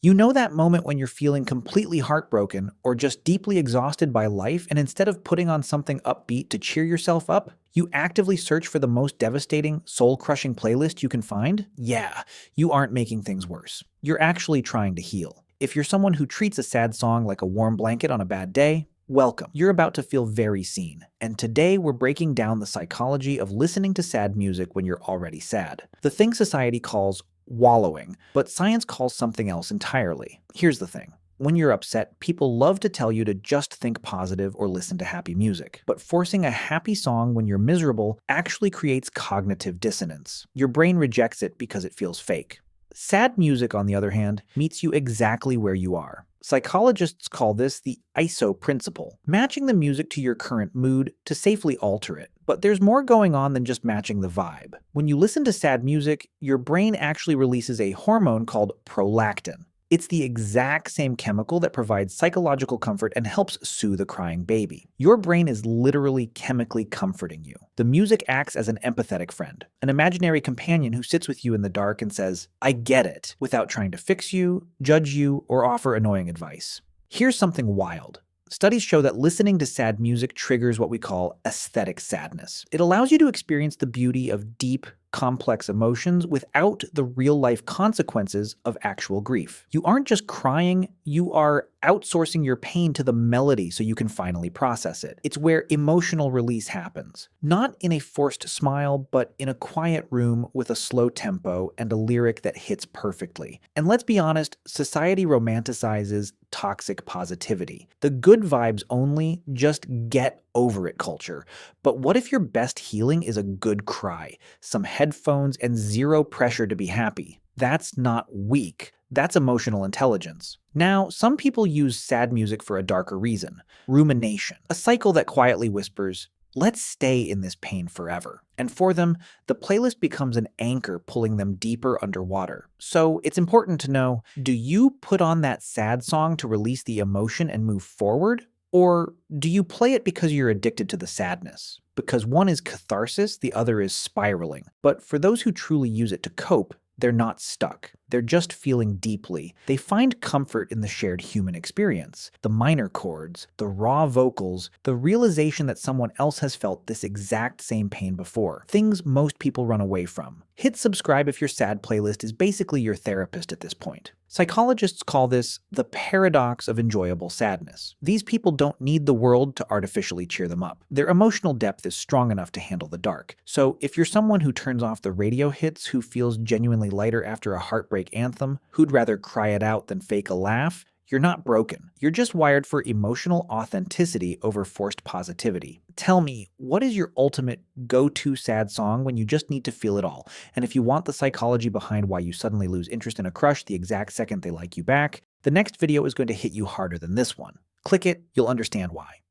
You know that moment when you're feeling completely heartbroken or just deeply exhausted by life, and instead of putting on something upbeat to cheer yourself up, you actively search for the most devastating, soul-crushing playlist you can find? Yeah, you aren't making things worse. You're actually trying to heal. If you're someone who treats a sad song like a warm blanket on a bad day, welcome. You're about to feel very seen. And today we're breaking down the psychology of listening to sad music when you're already sad. The thing society calls wallowing, but science calls something else entirely. Here's the thing. When you're upset, people love to tell you to just think positive or listen to happy music. But forcing a happy song when you're miserable actually creates cognitive dissonance. Your brain rejects it because it feels fake. Sad music, on the other hand, meets you exactly where you are. Psychologists call this the ISO principle, matching the music to your current mood to safely alter it. But there's more going on than just matching the vibe. When you listen to sad music, your brain actually releases a hormone called prolactin. It's the exact same chemical that provides psychological comfort and helps soothe a crying baby. Your brain is literally chemically comforting you. The music acts as an empathetic friend, an imaginary companion who sits with you in the dark and says, "I get it," without trying to fix you, judge you, or offer annoying advice. Here's something wild. Studies show that listening to sad music triggers what we call aesthetic sadness. It allows you to experience the beauty of deep, complex emotions without the real-life consequences of actual grief. You aren't just crying, you are outsourcing your pain to the melody so you can finally process it. It's where emotional release happens. Not in a forced smile, but in a quiet room with a slow tempo and a lyric that hits perfectly. And let's be honest, society romanticizes toxic positivity. The good vibes only, just get over it culture. But what if your best healing is a good cry, some headphones, and zero pressure to be happy? That's not weak. That's emotional intelligence. Now, some people use sad music for a darker reason. Rumination, a cycle that quietly whispers, "Let's stay in this pain forever." And for them, the playlist becomes an anchor pulling them deeper underwater. So it's important to know, do you put on that sad song to release the emotion and move forward? Or do you play it because you're addicted to the sadness? Because one is catharsis, the other is spiraling. But for those who truly use it to cope, they're not stuck. They're just feeling deeply. They find comfort in the shared human experience. The minor chords, the raw vocals, the realization that someone else has felt this exact same pain before. Things most people run away from. Hit subscribe if your sad playlist is basically your therapist at this point. Psychologists call this the paradox of enjoyable sadness. These people don't need the world to artificially cheer them up. Their emotional depth is strong enough to handle the dark. So if you're someone who turns off the radio hits, who feels genuinely lighter after a heartbreak anthem, who'd rather cry it out than fake a laugh, you're not broken. You're just wired for emotional authenticity over forced positivity. Tell me, what is your ultimate go-to sad song when you just need to feel it all? And if you want the psychology behind why you suddenly lose interest in a crush the exact second they like you back, the next video is going to hit you harder than this one. Click it, you'll understand why.